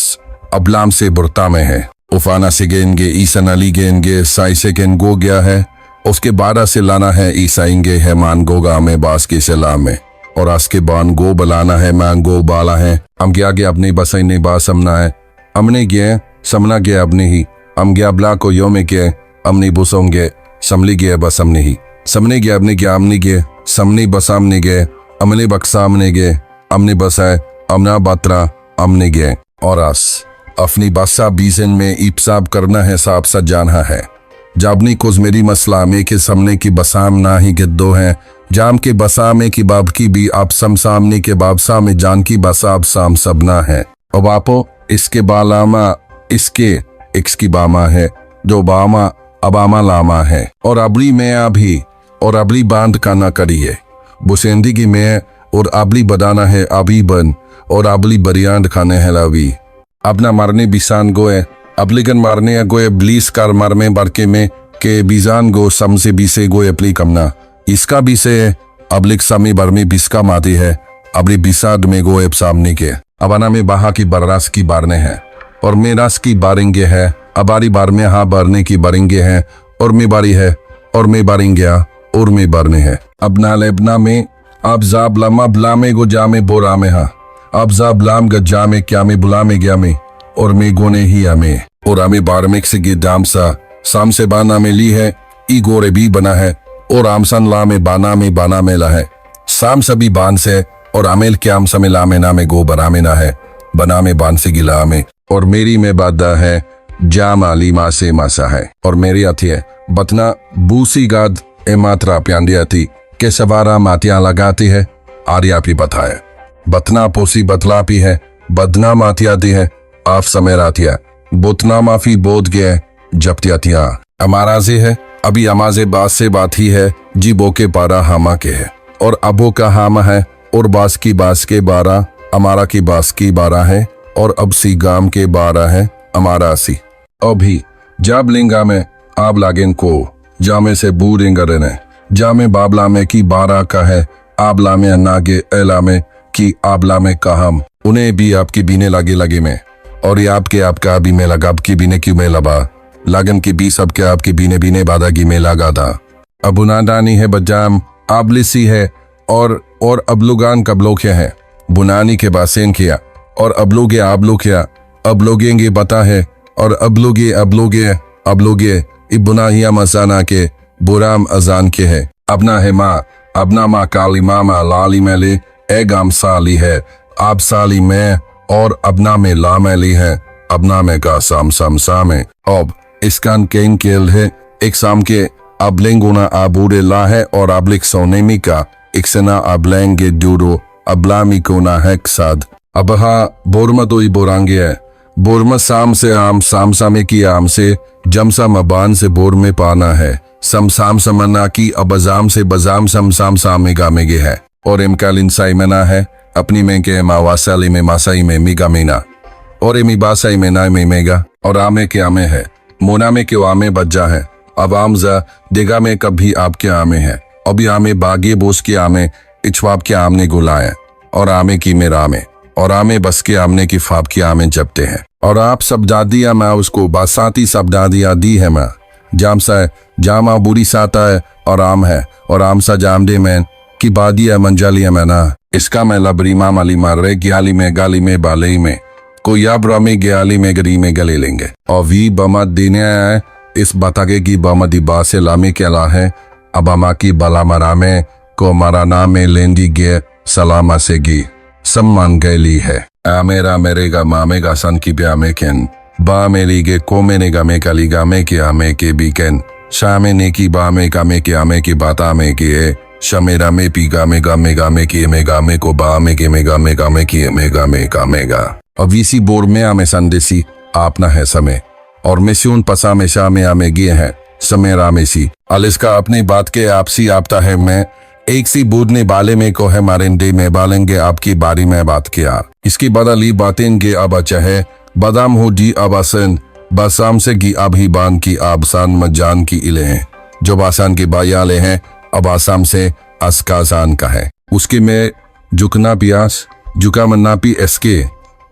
अबलाम से बुरता में है उफाना से गेंगे ईसन अली गेंगे साई से गेन गो गया है उसके 12 से लाना है ईसाइंगे है मान गोगा में बास के सलाम में और आज के बान गो बलाना है मान गो बाला है हम क्या गया अपनी बसाई ने बा समना है हमने गया समना गया अपने ही हम गया बला को यो में गए हमने बुसोंगे समली गया बस हमने ही समने गया अपने क्या हमने गए समने बसामने गए हमने बक्सामने गए हमने बसाए अमना बात्रा हमने गए और आस अपनी बासा बीजन में ईपसाब करना है साब सा जाना है जाबनी कुछ मेरी मसला में के सामने की बसाम ना ही गिद्दो है जाम के बसा में की बाब की भी आप सम सामने के बाबसा में जान की बसाब साम सबना है अब आपो इसके बालामा इसके एक्स की बामा है जो बामा अबामा लामा है और अबली में अभी और अबली बांध का ना करिए बुसेंदी की में और अबली बदाना है अभी बन और अबली बरियांड खाने है लावी अपना मारने बिसान गोए अबलिगन मारने गोए ब्लीस कार मारने बारके में के बीजान गो सम से बीसे गोए अपली कमना इसका भी से अबलिक सामी बरमी बिस्का माती है अबली बिसाद में गोए सामने के अबाना में बाहा की बर्रास की बारने हैं और मेरास की बारेंगे है अबारी बार में हाँ बारने की बारेंगे हैं और मैं बारी है और मैं बारेंगे और मैं बारने है अपना लेबना में आप जाब लमा बला में गो जा में बोरा में हाँ अब जाब लाम गजा में क्या में बुला में गया में और मैं गोने ही आमे और आमे बारमेक से गे दाम सा साम से बाना में ली है ई गोरे भी बना है और आमसन ला में बाना में ला है साम सभी बान से और आमेल के आम समय ला में ना में गो बना में ना है बना में बान से गिला में और मेरी में बादा है जाम आली मा से मासा है और मेरी अथी है बतना बूसी गाद ए मात्रा प्यांदिया थी के सवारा मातिया लगाती है आर्या भी बताए बतना पोसी बतला भी है बदना मातिया दी है आप समय रातिया बुतना माफी बोध गए जप्तिया हमारा से है अभी अमाजे बास से बात ही है जी बो के पारा हामा के है और अबो का हामा है और बास के 12 हमारा की बास की 12 है और अब सी गाम के 12 है हमारा सी अभी जाब लिंगा में आब लागेन को जामे से बूरेंगा रहने जामे बाबला में की 12 का है आबला में नागे एला में की आबला में कहम उन्हें भी आपकी बीने लगे में और ये आपका अभी में लगा आपकी बीने क्यों में लबा लागन की बी सब के आपकी बीने बाधा की में लगा था अब बुनादानी है बजाम आबलिसी है और अबलुगान कबलोखे है बुनानी के बासेन किया और अबलोगे आबलो किया अब लोगेंगे बता है और अबलोगे इबुनाहिया मसाना के बुराम अजान के है अपना माँ काली मामा लाली मैले ए गाम साली है आप साली में और अपना में ला मैली है अपना में का साम सामे अब इसकान केन केल है एक साम के अबलेंगुना आबूरे ला है और अबलिक सोनेमी का इक्सना अबलेंगे दूरो अबलामी कोना है साद अबहा बोरमा तो ही बोरांगे है बोरमा साम से आम साम सामे की आम से जमसा मबान से बोर में पाना है साम समना की अबजाम से बजाम साम सामे गामेगे है और इमकाल इंसाई मना है अपनी में के मावासाली में मासाई में मिगा मीना और एमी बासाई में ना में मेगा और आमे के आमे है मोना में के आमे बज्जा है अब आमजा देगा में कभी आपके आमे है अभी आमे बागे बोस के आमे इछवाब के आमने गुलाए और आमे की मेरा आमे और आमे बस के आमने की फाब के आमे जपते हैं और आप सब दादिया मैं उसको बासाती सब दादिया दी है मैं जाम सा जामा बुरी साता है और आम सा जाम दे मैं की बादिया मंजालिया मैं ना इसका मैं लबरीमा माली मार रहे ग्याली में गाली में बाले में कोई अब रमी ग्याली में गरी में गले लेंगे और वी बमा देने आए इस बतागे की बमदी बा से लामी के ला है अब अमा की बला मरा में को मरा नाम में लेंदी गे सलामा से गी सम्मान गैली है मेरा मेरेगा मामेगा सन की ब्या में केन बा मेरी गे को मेने गा में कली गा में के आमे के बीकेन शामे ने की बा में का में के आमे की बाता में के शमेरा में पी गा में की में गा में को बा में के में गा में की में का में गा अवीसी बोर में आमे संदेसी आपना है समय और मिस्यून पसा में शा में आमे गे है समेरा में सी अलिस्का अपनी बात के आपसी आपता है मैं एक सी बूढ़ने बाले में को है मारेंडे में बालेंगे आपकी बारी में बात किया इसकी बदली बातें गे अब चाहे बादाम हो डी अबासन बासाम से गी अब ही बान की आबसान मजान की इले हैं जो बासान की बायाले हैं अब आसाम से अस्कासान का है उसके में झुकना पियास झुका मन्ना पी एसके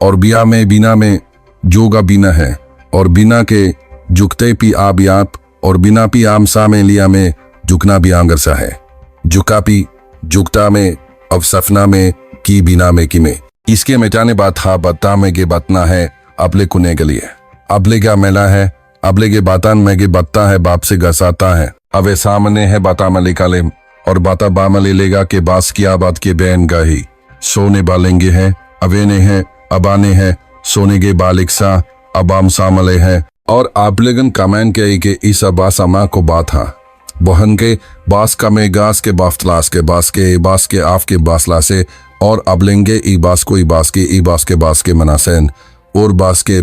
और बिया में बिना में जोगा बिना है और बिना के झुकते पी आब याप और बिना पी आम सा में लिया में झुकना भी आंगर सा है झुका पी झुकता में अब सफना में की बिना में की में इसके मिटाने बात हा बत्ता में गे बतना है अबले कुने के लिए अबले क्या मेला है अबले के बातान में गे बत्ता है बाप से गसाता है अवे सामने है बाता मलिका ले और बाता बामले लेगा के बास की आबाद के बैन गाही सोने बालेंगे हैं अवेने हैं अबाने हैं सोने के बालिक सा अबाम सामले है और आपलेगन कमेंट के इस अबास अमा को बात हा बहन के बास का में गास के बाफ्तलास के बास के आफ के बासला से और अबलेंगे ई बास को ई बास के मनासेन और बास के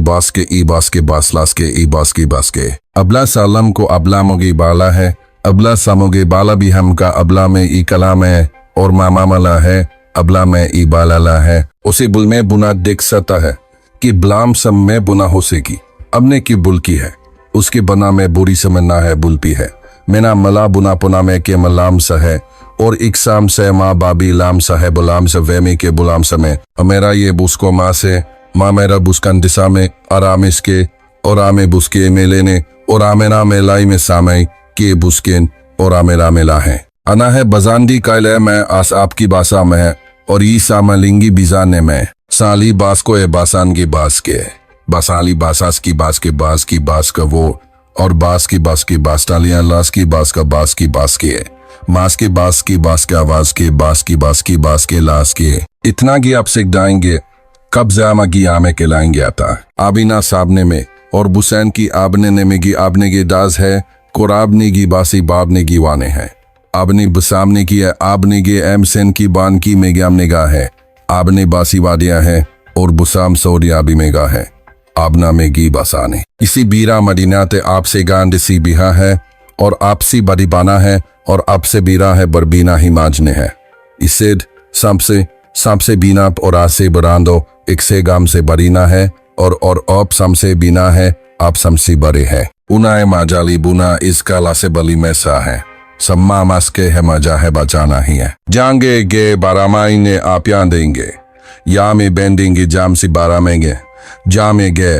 ई बास के बासलास के ई बास के अबला सालम को अबला मोगी बाला है अबला सामोगे बाला भी हम का अबला में ई कलाम है और मामा मला है अबला में ई बालाला है उसे बुल में बुना देख सकता है कि ब्लाम सब में बुना हो सेगी अबने की बुल की है उसके बना में बुरी समन्ना है बुलपी है मेना मला बुना पुना में के मलाम सा है और इकसाम से माँ बाबी लाम सा है बुलाम से वेमी के बुलाम समय मेरा ये बुस्को माँ से माँ मेरा बुस्कन दिशा में आराम इसके और आमे बुस्के में लेने और आमेरा में लाई में सामई के बुस्किन और आमेरा मेला है अना है बजानदी कायले में आस आपकी बासा में और ई सामलिंगी बिजाने में साली बास को ए बासान की बास के बासाली बासास की बास का वो और बास की बास टालियां लास की बास की बास के मास के बास के आवाज के बास के लास के इतना की आप सिखाएंगे कब जामा की आमे के लाएंगे आता आबिना साबने में और बुसैन की आबने ने में की आबने के दाज है कोराबने की बासी बाबने की वाने है आबने बसामने की है आबने के एम सेन की बान की मेगाम निगाह है आबने बासी वादिया है और बुसाम सौदिया भी मेगा है आबना में गी बसाने इसी बीरा मदीना ते आपसे गांड सी बिहा है और आपसी बरीबाना है और आपसे बीरा है बरबीना ही माजने है इसे सांपसे बीना और आसे बरांदो एक से गाम से बरीना है और आप समसे बीना है आप समसी बरे है उनाए माजाली बुना इस काला से बली में सा है सम्मा मस्के है मजा है बचाना ही है जाएंगे गे बारामाई ने आप यहाँ देंगे या में बेंदेंगे जाम सी बारा में गे जामे गे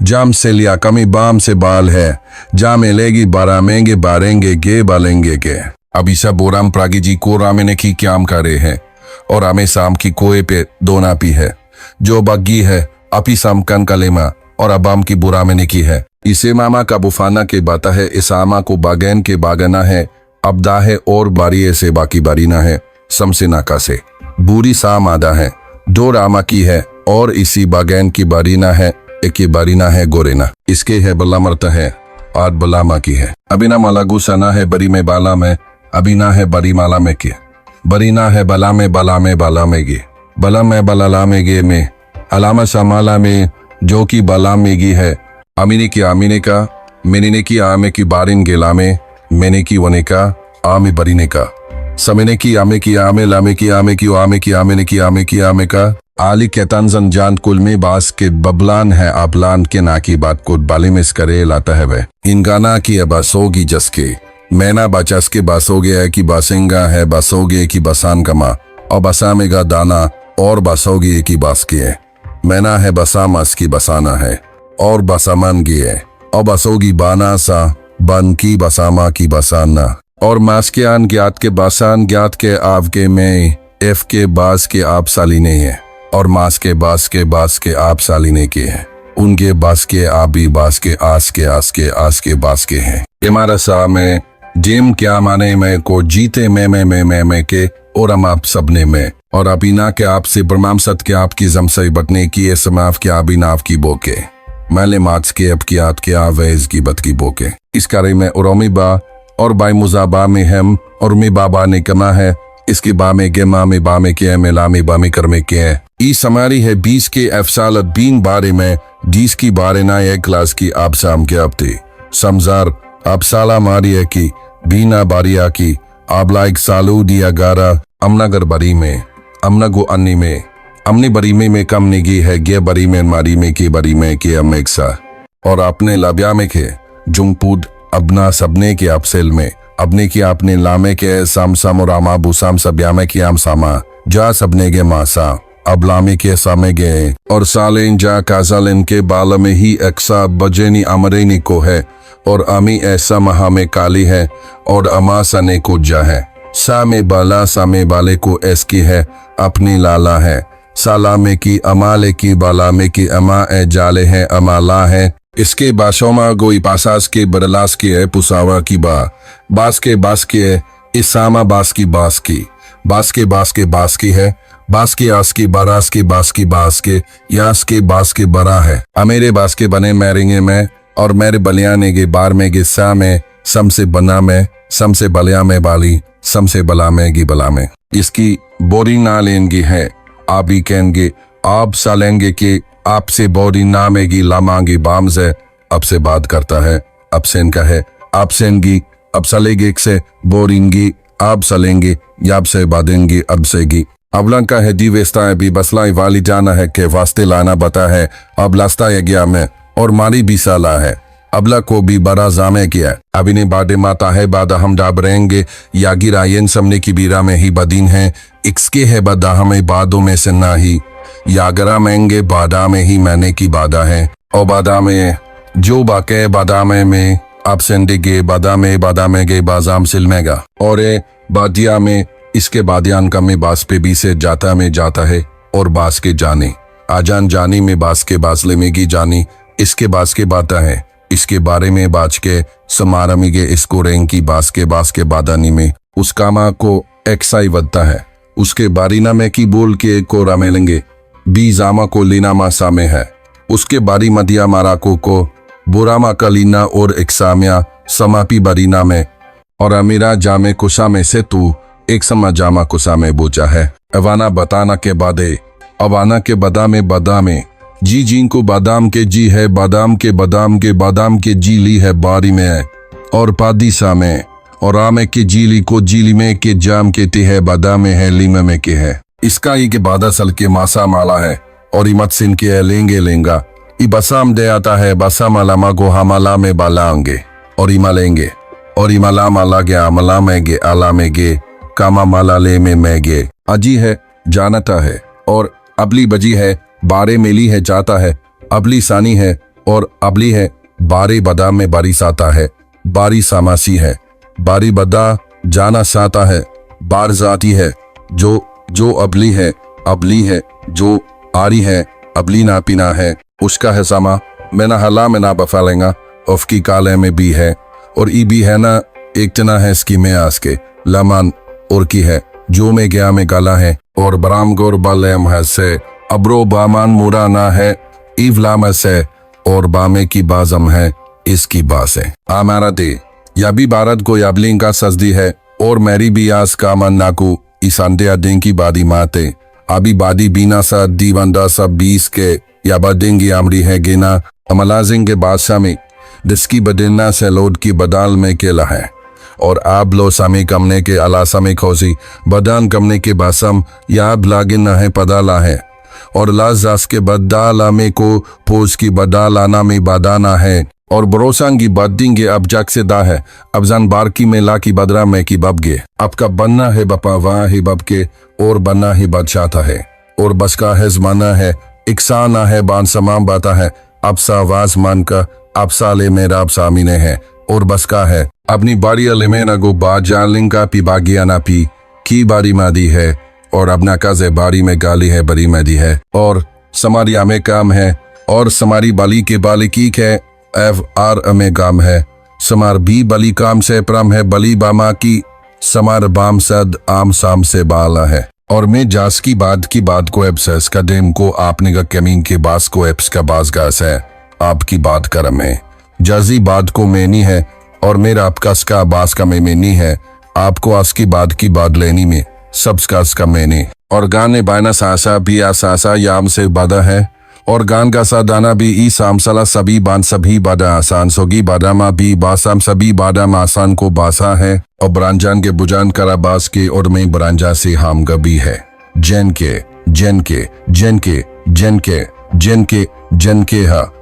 जाम से लिया कमी बाम से बाल है जामे लेगी बारा मेंगे बारेंगे गे बालेंगे गे अभी सब बोराम प्रागी जी को रामे ने की क्याम करे है और आमे शाम की कोए पे दोना पी है जो बग्गी है अपी सामकन कलेमा और अबाम की बुरा में ने की है इसे मामा का बुफाना के बाता है इस आमा को बागैन के बागना है अबदा है और बारिये से बाकी बारीना है समसे नाका से बुरी साम आदा है दो रामा की है और इसी बागैन की बारीना है एक की बारीना है गोरेना इसके है बल्ला मरता है आद बलामा की है अबिना मलागू सना है बरी में बाला में अबिना है बरी माला में के बरीना है बला में बाला में गे बला में बलाला में गे में अलामा समाला में जो की बला में गी है अमीने की आमीने का मेने की आमे की बारिन गेला में मैंने की वने का आमे बरीने का समेने की आमे लामे की आमे की आमे की आमे ने की आमे की आमे का आली केतान जन कुल में बास के बबलान है आपलान के ना की बात को बाले में करे लाता है वह इन गाना की बसोगी जसके मैना बचस के बसोगे है कि बसेंगा है बसोगे की बसान कमा और बसामेगा दाना और बसोगी की बास की है मैना है बसामस की बसाना है और बसामन की है और बसोगी बाना सा बन की बसामा की बसाना और मास के आन ज्ञात के बसान ज्ञात के आव के में एफ के बास के आप सालीने है और मास के बास के आप सालीने के हैं उनके बास के आबी बास के आस के बास के हैं इमारा सा में जेम क्या माने मैं को जीते मैं के और हम आप सबने में और अबीना के आपसे ब्रह्माम सत के आपकी जमसई बटने की ये समाफ के अबीनाव की बोके मैले माच के अब की आत के आवेज की बत की बोके इस कार्य में उरोमी बा और बाई मुजाबा में हम और मी बाबा ने कमा है इसकी बा में गे मा में बा में के में ला में बा में कर में के है ई समारी है 20 के अफसाल बीन बारे में 20 की बारे ना एक क्लास की आप शाम के अब थी समजार आप साला मारी है की बीना बारिया की आप लाइक सालू दिया गारा अमनगर बरी में अमनगो अन्नी में अमनी बरी में कम निगी है गे बरी में मारी में की बरी में के अमेक्सा और आपने लाब्या में के जुंगपुद अपना सबने के अपसेल में अपने की आपने लामे के साम साम और आमा बुसाम सबया में की आम सामा जा सबने गे मासा अब लामे के सामे गए और सालें जा काजालें के बाल में ही एक्सा बजेनी अमरेनी को है और अमी ऐसा महा में काली है और अमा सने को जा है सा में बाला सामे बाले को एस की है अपनी लाला है साला में की अमाले की बाला में की अमा ए जाले है अमाला है इसके बाशोमा गोई पासास के बरलास की है पुसावा की बास की है इसामा बास की बास के बास की है बास के आस की बारास की बास के यास के बास के बरा है अमेरे बास के बने मैरेंगे में और मेरे बलियाने के बार में गे सा में सम से बना में सम से बलिया में बाली सम से बला में गी बला में इसकी बोरी ना लेंगे है आप ही कहेंगे आप सालेंगे कि आपसे बोरी ना में गी लामांगी बाम से अब से बात करता है अब से इनका है आप सेंगी अब सलेगे से बोरिंगी आप सलेंगे याब से बादेंगी अब सेगी अबला का है दीवेस्ता है भी बसलाई वाली जाना है के वास्ते लाना बता है अब लास्ता है गया में और मारी भी साला है अबला को भी बड़ा जामे किया अभी ने बाडे माता है बादा हम डाब रहेंगे यागी रायन समने की बीरा में ही बदीन है इक्सके है बदा हमें बादों में से ना ही यागरा महंगे बादा में ही मैंने की बादा है और बादा में जो बाके बादा में आप सेंडे गे बादा में गे बाजाम सिलमेगा और बादिया में इसके बादियान का में बास पे भी से जाता में जाता है और बास के जाने आजान जानी में बास के बासले में की जानी इसके बास के बाता है इसके बारे में बाज के समारमी के इसको रेंग की बास के बादानी में उसका माँ को एक्साई वदता है उसके बारीना में की बोल के को रामेलेंगे बी जामा को लीना मासा में है उसके बारी मदिया मारा को बुरामा कलीना और एक्सामिया समापी बरीना में और अमीरा जामे कुशा में से तू एक समा जामा कुशा में बोचा है अवाना बताना के बादे अवाना के बदा में जी जीन को बादाम के जी है बादाम के जी ली है बारी में है और पादीसा में और आमे के जीली को जीली में के जाम के ते है बादाम में है लीमे में के है इसका ही के बादा सल के मासा माला है और इमत सिन के है लेंगा ई बसाम दे आता है बसा माला मा गो हमाला में बालांगे और इमा लेंगे और इमाला माला गे अमला में गे आला में गे कामा माला ले में मैं गे अजी है जानता है और अबली बजी है बारे मेली है जाता है अबली सानी है और अबली है बारे बदा में बारी साता है बारी सामासी है बारी बदा जाना साता है बार जाती है जो अबली है जो आरी है अबली ना पीना है उसका है सामा मैं ना हला में ना बफालेंगा उफ की काले में भी है और ई भी है ना एक तना है इसकी में आस के लमान और की है जो में गया में गाला है और बराम गोर बालेम है से अब्रो बामान मुरा ना है ईवलाम से और बामे की बाजम है इसकी बास है आमारा दे या भी भारत को याबलिंग का सजदी है और मेरी भी आस का मन नाकू ईसानते अडें की बादी माते अभी बादी बीना सा दीवंदा सब 20 के या बदेंगी आमरी है गेना अमलाजिंग के बादशाह में डिस्की बदेना से लोड की बदाल में केला है और आब लो सामी कमने के अला सामी खोसी बदान कमने के बासम या आब लागिन ना है पदाला है और लाजास के बदाला में को पोस की बदालाना में बादाना है और बरोसांगी बद्दिंगे अब जग से दा है अब जान बारकी में ला की बदरा में की बबगे अब का बनना है बपा वहाँ ही बब के और बनना ही बादशाह है और बस का है जमाना है इकसाना है बान समाम बाता है अब सा आवाज मान का अब साले मेरा अब सामीने है और बस का है अपनी बारी अलिमे ना गो बात जानलिंग का पी बागिया ना पी की बारी मादी है और अपना काजे बारी में गाली है बरी मैदी है और समारी आमे काम है और समारी बाली के बाली की है एफ आर अमे काम है समार भी बली काम से प्रम है बली बामा की समार बाम सद आम साम से बाला है। और मैं जास की बात को एब्स का डेम को आपने का कमीन के बास को एप्स का बास गास है आपकी बात करम है जाजी बात को मैनी है और मेरा आपका का बास का मैनी है आपको आस की बात लेनी में सबका का मैंने और गाने बायना सासा भी आसासा याम से बादा है और गान का सा दाना भी ई सामसला सभी बान सभी बादा आसान सोगी बादामा भी बासाम सभी बादाम आसान को बासा है और बरांजान के बुजान करा बास के और में बरांजा से हम गबी है जन के जन के जन के जन के जन के जन के हा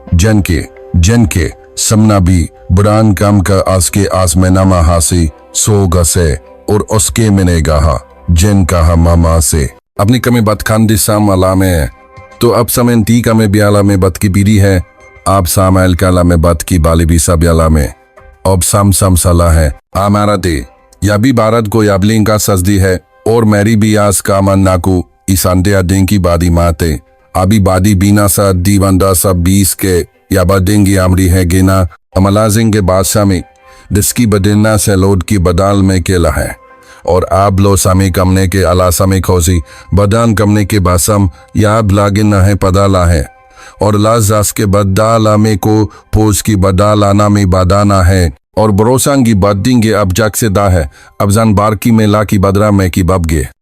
जन के समना भी बुरान काम का आस के आस में नामा हासी सो गसे और उसके मिने गाहा जन कहा मामा से अपनी कमी बात खान दिसाम अला में तो अब समय ती का में ब्याला में बत की बीड़ी है आप सामाइल काला में बत की बाली भी सब ब्याला में अब साम सला है आमारा दे या भी भारत को याबलिंग का सजदी है और मेरी भी आस का मन नाकू ईशानते अडें की बादी माते अभी बादी बीना सा दीवंदा सब 20 के या बदेंगी आमरी है गेना अमलाजिंग के बादशाह में जिसकी बदिलना से लोड की बदाल में केला है और आप लो सामी कमने के अला सामी खोजी बदान कमने के बासम याब लागिन न है पदाला है और लाजास के बदाला में को पोज की बदालाना में बादाना है और भरोसांगी बदिंगे अब जग से दा है अब जान बार की में ला की बदरा में की बबगे।